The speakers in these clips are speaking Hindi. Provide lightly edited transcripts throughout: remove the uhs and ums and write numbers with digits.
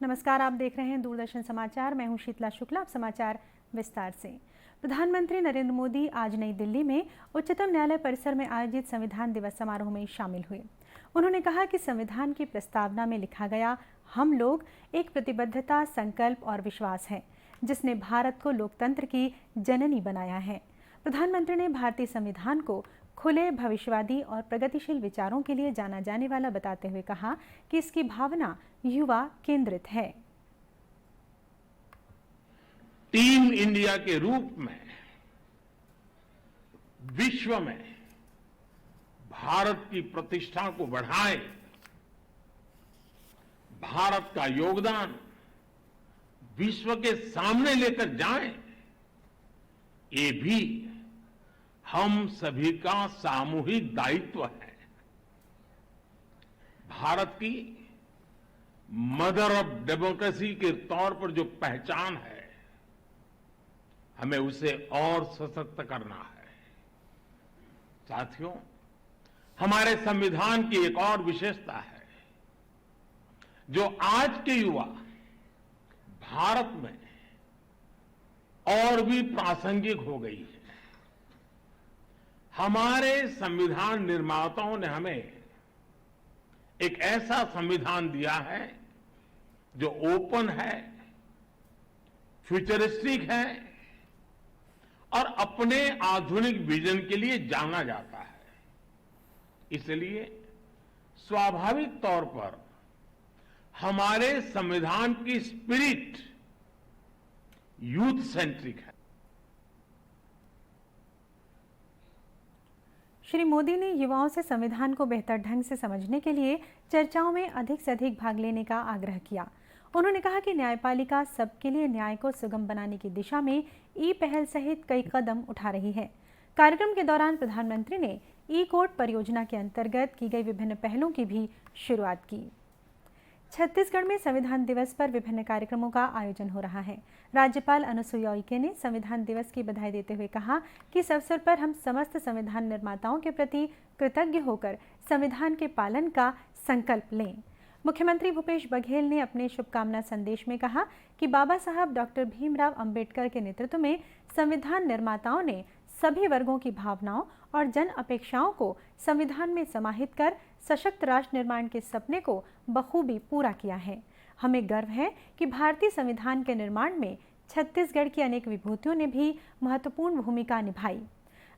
नमस्कार, आप देख रहे हैं दूरदर्शन समाचार। मैं हूं शीतला शुक्ला। अब समाचार विस्तार से। प्रधानमंत्री नरेंद्र मोदी आज नई दिल्ली में उच्चतम न्यायालय परिसर में आयोजित संविधान दिवस समारोह में शामिल हुए। उन्होंने कहा कि संविधान की प्रस्तावना में लिखा गया हम लोग एक प्रतिबद्धता, संकल्प और विश्वास है जिसने भारत को लोकतंत्र की जननी बनाया है। प्रधानमंत्री ने भारतीय संविधान को खुले, भविष्यवादी और प्रगतिशील विचारों के लिए जाना जाने वाला बताते हुए कहा कि इसकी भावना युवा केंद्रित है। टीम इंडिया के रूप में विश्व में भारत की प्रतिष्ठा को बढ़ाएं, भारत का योगदान विश्व के सामने लेकर जाएं, ये भी हम सभी का सामूहिक दायित्व है। भारत की मदर ऑफ डेमोक्रेसी के तौर पर जो पहचान है, हमें उसे और सशक्त करना है। साथियों, हमारे संविधान की एक और विशेषता है जो आज के युवा भारत में और भी प्रासंगिक हो गई है। हमारे संविधान निर्माताओं ने हमें एक ऐसा संविधान दिया है जो ओपन है, फ्यूचरिस्टिक है और अपने आधुनिक विजन के लिए जाना जाता है। इसलिए स्वाभाविक तौर पर हमारे संविधान की स्पिरिट यूथ सेंट्रिक है। श्री मोदी ने युवाओं से संविधान को बेहतर ढंग से समझने के लिए चर्चाओं में अधिक से अधिक भाग लेने का आग्रह किया। उन्होंने कहा कि न्यायपालिका सबके लिए न्याय को सुगम बनाने की दिशा में ई पहल सहित कई कदम उठा रही है। कार्यक्रम के दौरान प्रधानमंत्री ने ई कोर्ट परियोजना के अंतर्गत की गई विभिन्न पहलों की भी शुरुआत की। छत्तीसगढ़ में संविधान दिवस पर विभिन्न कार्यक्रमों का आयोजन हो रहा है। राज्यपाल अनुसुईया उइके ने संविधान दिवस की बधाई देते हुए कहा कि इस अवसर पर हम समस्त संविधान निर्माताओं के प्रति कृतज्ञ होकर संविधान के पालन का संकल्प लें। मुख्यमंत्री भूपेश बघेल ने अपने शुभकामना संदेश में कहा कि बाबा साहब डॉक्टर भीमराव अंबेडकर के नेतृत्व में संविधान निर्माताओं ने सभी वर्गों की भावनाओं और जन अपेक्षाओं को संविधान में समाहित कर सशक्त राष्ट्र निर्माण के सपने को बखूबी पूरा किया है। हमें गर्व है कि भारतीय संविधान के निर्माण में छत्तीसगढ़ की अनेक विभूतियों ने भी महत्वपूर्ण भूमिका निभाई।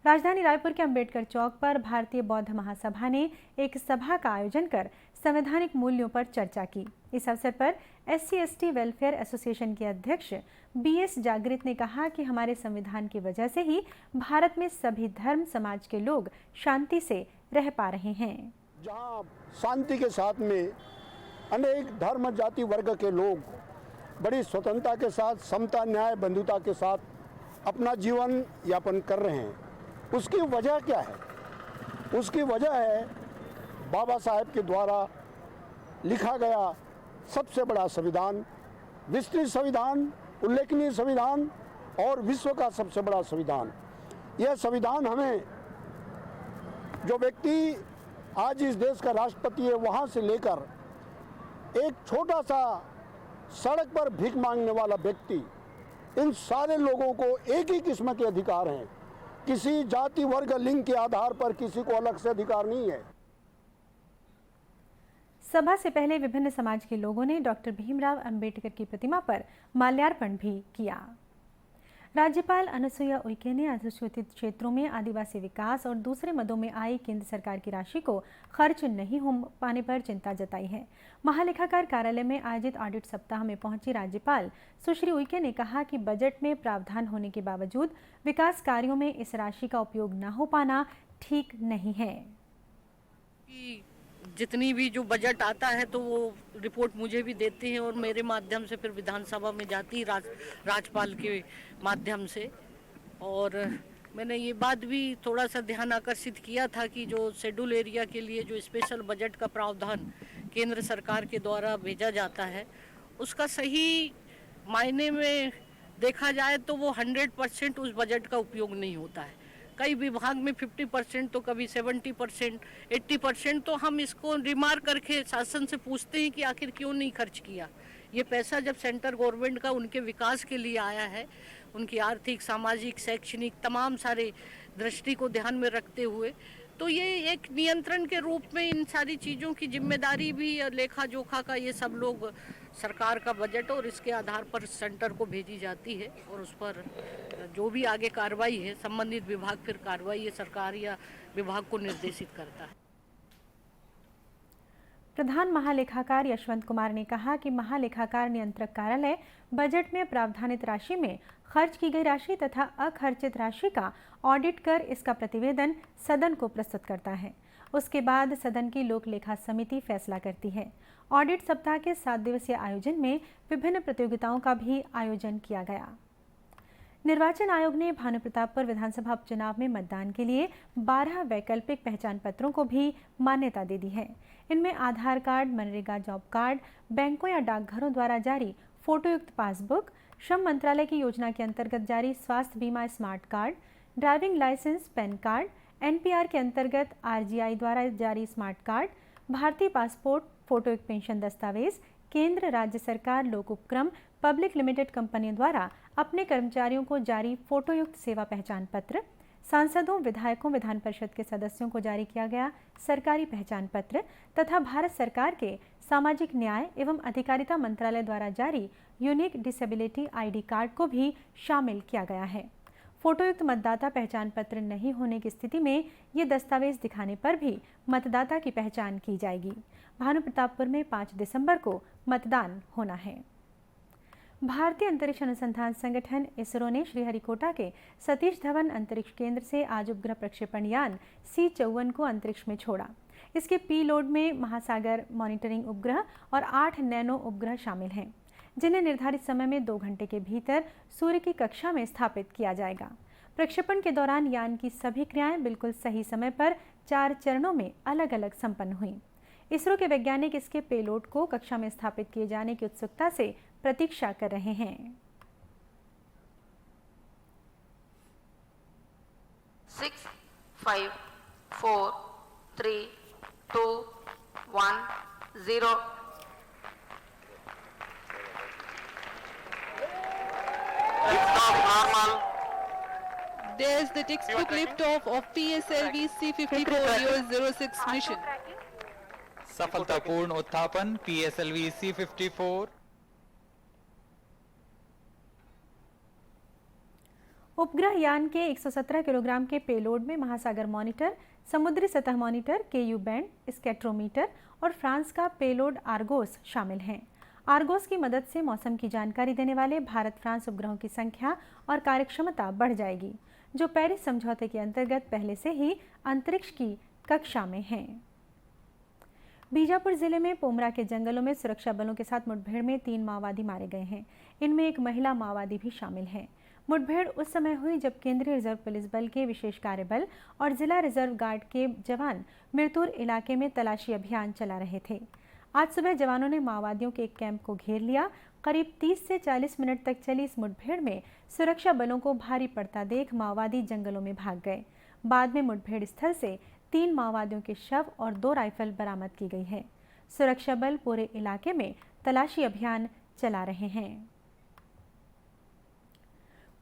राजधानी रायपुर के अंबेडकर चौक पर भारतीय बौद्ध महासभा ने एक सभा का आयोजन कर संवैधानिक मूल्यों पर चर्चा की। इस अवसर पर SC/ST वेलफेयर एसोसिएशन के अध्यक्ष BS जागृत ने कहा कि हमारे संविधान की वजह से ही भारत में सभी धर्म समाज के लोग शांति से रह पा रहे हैं। जहां शांति के साथ में अनेक धर्म, जाति, वर्ग के लोग बड़ी स्वतंत्रता के साथ, समता, न्याय, बंधुता के साथ अपना जीवन यापन कर रहे हैं, उसकी वजह क्या है? उसकी वजह है बाबा साहेब के द्वारा लिखा गया सबसे बड़ा संविधान, विस्तृत संविधान, उल्लेखनीय संविधान और विश्व का सबसे बड़ा संविधान। यह संविधान हमें, जो व्यक्ति आज इस देश का राष्ट्रपति है, वहाँ से लेकर एक छोटा सा सड़क पर भीख मांगने वाला व्यक्ति, इन सारे लोगों को एक ही किस्म के अधिकार हैं। किसी जाति, वर्ग, लिंग के आधार पर किसी को अलग से अधिकार नहीं है। सभा से पहले विभिन्न समाज के लोगों ने डॉक्टर भीमराव अंबेडकर की प्रतिमा पर माल्यार्पण भी किया। राज्यपाल अनुसुईया उइके ने अधिसूचित क्षेत्रों में आदिवासी विकास और दूसरे मदों में आई केंद्र सरकार की राशि को खर्च नहीं हो पाने पर चिंता जताई है। महालेखाकार कार्यालय में आयोजित ऑडिट सप्ताह में पहुंची राज्यपाल सुश्री उइके ने कहा कि बजट में प्रावधान होने के बावजूद विकास कार्यों में इस राशि का उपयोग न हो पाना ठीक नहीं है। जितनी भी जो बजट आता है तो वो रिपोर्ट मुझे भी देते हैं और मेरे माध्यम से फिर विधानसभा में जाती राज्यपाल के माध्यम से। और मैंने ये बात भी थोड़ा सा ध्यान आकर्षित किया था कि जो शेड्यूल एरिया के लिए जो स्पेशल बजट का प्रावधान केंद्र सरकार के द्वारा भेजा जाता है, उसका सही मायने में देखा जाए तो वो 100% उस बजट का उपयोग नहीं होता है। कई विभाग में 50% तो कभी 70%, 80%। तो हम इसको रिमार्क करके शासन से पूछते हैं कि आखिर क्यों नहीं खर्च किया। ये पैसा जब सेंटर गवर्नमेंट का उनके विकास के लिए आया है, उनकी आर्थिक, सामाजिक, शैक्षणिक तमाम सारे दृष्टि को ध्यान में रखते हुए, तो ये एक नियंत्रण के रूप में इन सारी चीज़ों की जिम्मेदारी भी, लेखा जोखा का, ये सब लोग सरकार का बजट और इसके आधार पर सेंटर को भेजी जाती है और उस पर जो भी आगे कार्रवाई है संबंधित विभाग फिर कार्रवाई है सरकार या विभाग को निर्देशित करता है। प्रधान महालेखाकार यशवंत कुमार ने कहा कि महालेखाकार नियंत्रक कार्यालय बजट में प्रावधानित राशि में खर्च की गई राशि तथा अखर्चित राशि का ऑडिट कर इसका प्रतिवेदन सदन को प्रस्तुत करता है। उसके बाद सदन की लोक लेखा समिति फैसला करती है। ऑडिट सप्ताह के 7 दिवसीय आयोजन में विभिन्न प्रतियोगिताओं का भी आयोजन किया गया। निर्वाचन आयोग ने भानुप्रतापपुर विधानसभा उपचुनाव में मतदान के लिए 12 वैकल्पिक पहचान पत्रों को भी मान्यता दे दी है। इनमें आधार कार्ड, मनरेगा जॉब कार्ड, बैंकों या डाकघरों द्वारा जारी फोटोयुक्त पासबुक, श्रम मंत्रालय की योजना के अंतर्गत जारी स्वास्थ्य बीमा smart card, driving licence, PAN card, NPR के अंतर्गत आरजीआई द्वारा जारी स्मार्ट कार्ड, भारतीय पासपोर्ट, फोटोयुक्त पेंशन दस्तावेज, केंद्र राज्य सरकार लोक उपक्रम पब्लिक लिमिटेड कंपनियों द्वारा अपने कर्मचारियों को जारी फोटोयुक्त सेवा पहचान पत्र, सांसदों, विधायकों, विधान परिषद के सदस्यों को जारी किया गया सरकारी पहचान पत्र तथा भारत सरकार के सामाजिक न्याय एवं अधिकारिता मंत्रालय द्वारा जारी यूनिक डिसेबिलिटी आईडी कार्ड को भी शामिल किया गया है। फोटोयुक्त मतदाता पहचान पत्र नहीं होने की स्थिति में ये दस्तावेज दिखाने पर भी मतदाता की पहचान की जाएगी। भानुप्रतापपुर में 5 दिसंबर को मतदान होना है। भारतीय अंतरिक्ष अनुसंधान संगठन इसरो ने श्रीहरिकोटा के सतीश धवन अंतरिक्ष केंद्र से आज उपग्रह प्रक्षेपण यान C54 को अंतरिक्ष में छोड़ा। इसके पीलोड में महासागर मॉनिटरिंग उपग्रह और 8 नैनो उपग्रह शामिल हैं, जिन्हें निर्धारित समय में 2 घंटे के भीतर सूर्य की कक्षा में स्थापित किया जाएगा। प्रक्षेपण के दौरान यान की सभी क्रियाएं बिल्कुल सही समय पर 4 चरणों में अलग अलग संपन्न हुई। इसरो के वैज्ञानिक इसके पेलोड को कक्षा में स्थापित किए जाने की उत्सुकता से प्रतीक्षा कर रहे हैं। 6, 5, 4, 3, 2, 1, 0. Liftoff normal. There's the textbook liftoff of PSLV C54 06 mission. सफलतापूर्ण उत्थापन PSLV C54। उपग्रह यान के 117 किलोग्राम के पेलोड में महासागर मॉनिटर, समुद्री सतह मॉनिटर, KU बैंड, स्कैट्रोमीटर और फ्रांस का पेलोड आर्गोस शामिल हैं। आर्गोस की मदद से मौसम की जानकारी देने वाले भारत फ्रांस उपग्रहों की संख्या और कार्यक्षमता बढ़ जाएगी, जो पेरिस समझौते के अंतर्गत पहले से ही अंतरिक्ष की कक्षा में हैं। बीजापुर जिले में पोमरा के जंगलों में सुरक्षा बलों के साथ मुठभेड़ में 3 माओवादी मारे गए हैं। इनमें एक महिला माओवादी भी शामिल है। मुठभेड़ उस समय हुई जब केंद्रीय रिजर्व पुलिस बल के विशेष कार्य बल और जिला रिजर्व गार्ड के जवान मिरतुर इलाके में तलाशी अभियान चला रहे थे। आज सुबह जवानों ने माओवादियों के एक कैंप को घेर लिया। करीब 30 से 40 मिनट तक चली इस मुठभेड़ में सुरक्षा बलों को भारी पड़ता देख माओवादी जंगलों में भाग गए। बाद में मुठभेड़ स्थल से 3 माओवादियों के शव और 2 राइफल बरामद की गई है। सुरक्षा बल पूरे इलाके में तलाशी अभियान चला रहे हैं।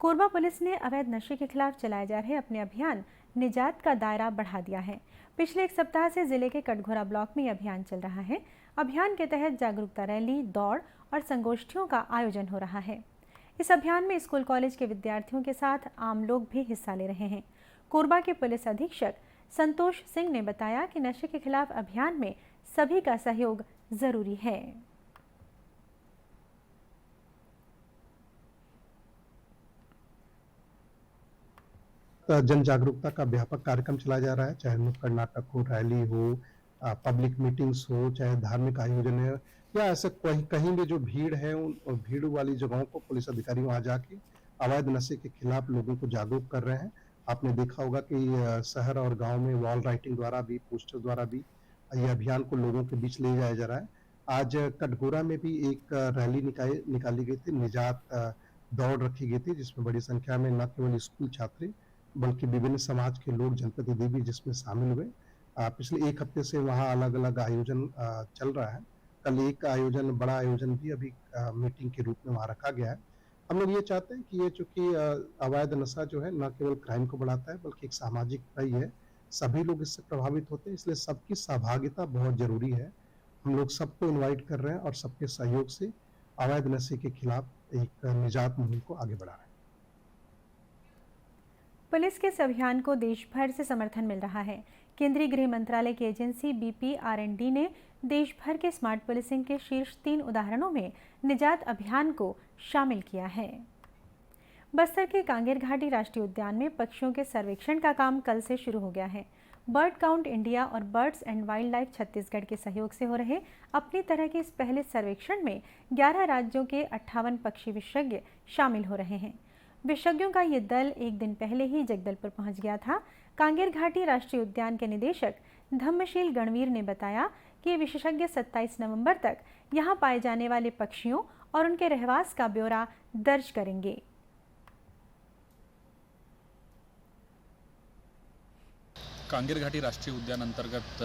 कोरबा पुलिस ने अवैध नशे के खिलाफ चलाए जा रहे अपने अभियान निजात का दायरा बढ़ा दिया है। पिछले 1 सप्ताह से जिले के कटघोरा ब्लॉक में यह अभियान चल रहा है। अभियान के तहत जागरूकता रैली, दौड़ और संगोष्ठियों का आयोजन हो रहा है। इस अभियान में स्कूल कॉलेज के विद्यार्थियों के साथ आम लोग भी हिस्सा ले रहे हैं। कोरबा के पुलिस अधीक्षक संतोष सिंह ने बताया कि नशे के खिलाफ अभियान में सभी का सहयोग जरूरी है। जन जागरूकता का व्यापक कार्यक्रम चलाया जा रहा है, चाहे नुक्कड़ नाटक हो, रैली हो, पब्लिक मीटिंग्स हो, चाहे धार्मिक आयोजन है या ऐसे कहीं भी जो भीड़ है उन भीड़ वाली जगहों को पुलिस अधिकारी वहां जाके अवैध नशे के खिलाफ लोगों को जागरूक कर रहे हैं। आपने देखा होगा कि शहर और गांव में वॉल राइटिंग द्वारा भी, पोस्टर द्वारा भी ये अभियान को लोगों के बीच ले जाया जा रहा है। आज कटघोरा में भी एक रैली निकाली गई थी, निजात दौड़ रखी गई थी, जिसमें बड़ी संख्या में न केवल स्कूल छात्र बल्कि विभिन्न समाज के लोग, जनप्रतिनिधि भी जिसमें शामिल हुए। पिछले 1 हफ्ते से वहाँ अलग अलग आयोजन चल रहा है कल एक आयोजन, बड़ा आयोजन भी अभी मीटिंग के रूप में वहाँ रखा गया है। हम लोग ये चाहते हैं कि ये चूँकि अवैध नशा जो है न केवल क्राइम को बढ़ाता है बल्कि एक सामाजिक बुराई है। सभी लोग इससे प्रभावित होते हैं, इसलिए सबकी सहभागिता बहुत ज़रूरी है। हम लोग सबको इनवाइट कर रहे हैं और सबके सहयोग से अवैध नशे के खिलाफ एक निजात मुहिम को आगे बढ़ा रहे हैं। पुलिस के इस अभियान को देश भर से समर्थन मिल रहा है। केंद्रीय गृह मंत्रालय की एजेंसी BPRND ने देश भर के स्मार्ट पुलिसिंग के शीर्ष 3 उदाहरणों में निजात अभियान को शामिल किया है। बस्तर के कांगेर घाटी राष्ट्रीय उद्यान में पक्षियों के सर्वेक्षण का काम कल से शुरू हो गया है। बर्ड काउंट इंडिया और birds and wild life Chhattisgarh के सहयोग से हो रहे अपनी तरह के इस पहले सर्वेक्षण में 11 राज्यों के 58 पक्षी विशेषज्ञ शामिल हो रहे हैं। विशेषज्ञों का ये दल एक दिन पहले ही जगदलपुर पहुंच गया था। कांगेर घाटी राष्ट्रीय उद्यान के निदेशक धम्मशील गणवीर ने बताया कि विशेषज्ञ 27 नवंबर तक यहां पाए जाने वाले पक्षियों और उनके रहवास का ब्यौरा दर्ज करेंगे। कांगेर घाटी राष्ट्रीय उद्यान अंतर्गत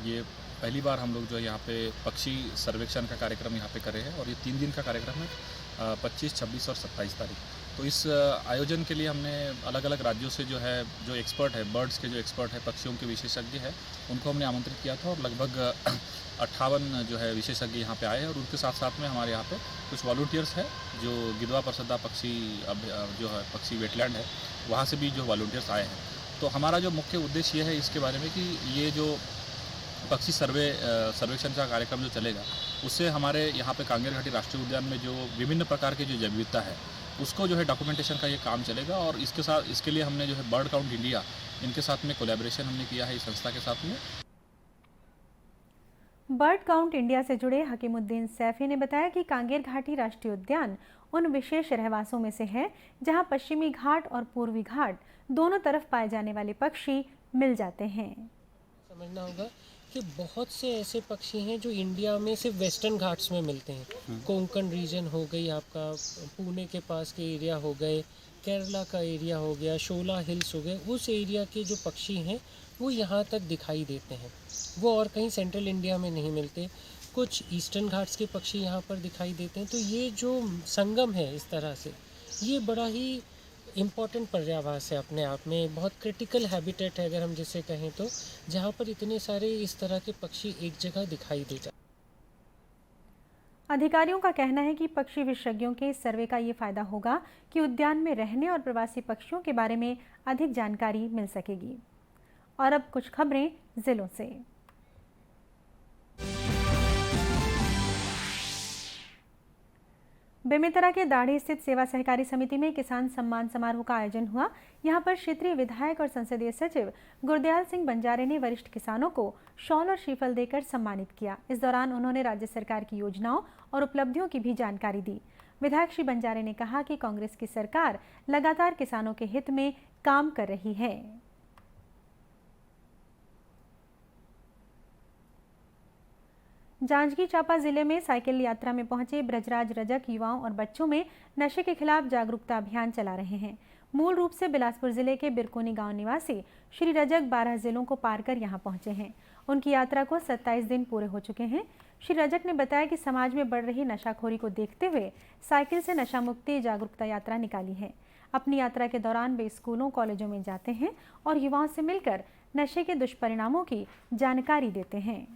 ये पहली बार हम लोग जो है यहाँ पे पक्षी सर्वेक्षण का कार्यक्रम यहाँ पे कर रहे हैं और ये 3 दिन का कार्यक्रम है, 25, 26 और 27 तारीख। तो इस आयोजन के लिए हमने अलग अलग राज्यों से जो है, जो एक्सपर्ट है, बर्ड्स के जो एक्सपर्ट है, पक्षियों के विशेषज्ञ हैं, उनको हमने आमंत्रित किया था और लगभग 58 जो है विशेषज्ञ यहाँ पे आए हैं और उनके साथ साथ में हमारे यहाँ पे कुछ वॉलंटियर्स हैं जो गिद्धवा परसदा पक्षी जो है पक्षी वेटलैंड है, वहाँ से भी जो वॉलंटियर्स आए हैं। तो हमारा जो मुख्य उद्देश्य ये है इसके बारे में कि ये जो पक्षी सर्वेक्षण का कार्यक्रम जो चलेगा उससे हमारे यहाँ पे कांगेर घाटी राष्ट्रीय उद्यान में जो विभिन्न प्रकार की जो जैव विविधता है उसको जो है डॉक्यूमेंटेशन का ये काम चलेगा और इसके लिए हमने जो है बर्ड काउंट इंडिया इनके साथ में कोलैबोरेशन हमने किया है इस संस्था के साथ में। बर्ड काउंट इंडिया से जुड़े हकीमुद्दीन सैफी ने बताया कि कांगेर घाटी राष्ट्रीय उद्यान उन विशेष रहवासों में से है जहां पश्चिमी घाट और पूर्वी घाट दोनों तरफ पाए जाने वाले पक्षी मिल जाते हैं। समझना होगा कि बहुत से ऐसे पक्षी हैं जो इंडिया में सिर्फ वेस्टर्न घाट्स में मिलते हैं। कोंकण रीजन हो गई, आपका पुणे के पास के एरिया हो गए, केरला का एरिया हो गया, शोला हिल्स हो गए, उस एरिया के जो पक्षी हैं वो यहाँ तक दिखाई देते हैं। वो और कहीं सेंट्रल इंडिया में नहीं मिलते। कुछ ईस्टर्न घाट्स के पक्षी यहाँ पर दिखाई देते हैं। तो ये जो संगम है इस तरह से, ये बड़ा ही इम्पॉर्टेंट पर्यावास है अपने आप में, बहुत क्रिटिकल हैबिटेट है अगर हम जिसे कहें तो, जहाँ पर इतने सारे इस तरह के पक्षी एक जगह दिखाई दे जाते। अधिकारियों का कहना है कि पक्षी विशेषज्ञों के इस सर्वे का ये फायदा होगा कि उद्यान में रहने और प्रवासी पक्षियों के बारे में अधिक जानकारी मिल सकेगी। और अब कुछ खबरें जिलों से। बेमेतरा के दाढ़ी स्थित सेवा सहकारी समिति में किसान सम्मान समारोह का आयोजन हुआ। यहां पर क्षेत्रीय विधायक और संसदीय सचिव गुरदयाल सिंह बंजारे ने वरिष्ठ किसानों को शॉल और श्रीफल देकर सम्मानित किया। इस दौरान उन्होंने राज्य सरकार की योजनाओं और उपलब्धियों की भी जानकारी दी। विधायक श्री बंजारे ने कहा कि कांग्रेस की सरकार लगातार किसानों के हित में काम कर रही है। जांजगीर चांपा जिले में साइकिल यात्रा में पहुंचे ब्रजराज रजक युवाओं और बच्चों में नशे के खिलाफ जागरूकता अभियान चला रहे हैं। मूल रूप से बिलासपुर जिले के बिरकोनी गांव निवासी श्री रजक 12 जिलों को पार कर यहां पहुंचे हैं। उनकी यात्रा को 27 दिन पूरे हो चुके हैं। श्री रजक ने बताया कि समाज में बढ़ रही नशाखोरी को देखते हुए साइकिल से नशा मुक्ति जागरूकता यात्रा निकाली है। अपनी यात्रा के दौरान वे स्कूलों कॉलेजों में जाते हैं और युवाओं से मिलकर नशे के दुष्परिणामों की जानकारी देते हैं।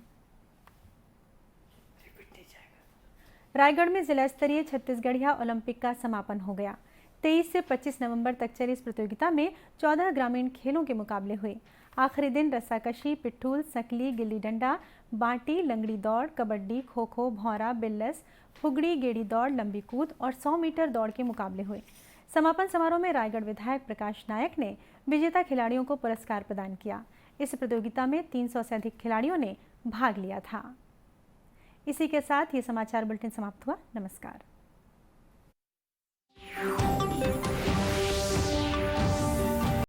रायगढ़ में जिला स्तरीय छत्तीसगढ़िया ओलंपिक का समापन हो गया। 23 से 25 नवंबर तक चली इस प्रतियोगिता में 14 ग्रामीण खेलों के मुकाबले हुए। आखिरी दिन रस्साकशी, पिट्ठूल, सकली, गिल्ली डंडा, बाटी, लंगड़ी दौड़, कबड्डी, खो खो, भौरा, बिल्लस, फुगड़ी, गेड़ी दौड़, लंबी कूद और 100 मीटर दौड़ के मुकाबले हुए। समापन समारोह में रायगढ़ विधायक प्रकाश नायक ने विजेता खिलाड़ियों को पुरस्कार प्रदान किया। इस प्रतियोगिता में 300 से अधिक खिलाड़ियों ने भाग लिया था। इसी के साथ ये समाचार बुलेटिन समाप्त हुआ। नमस्कार।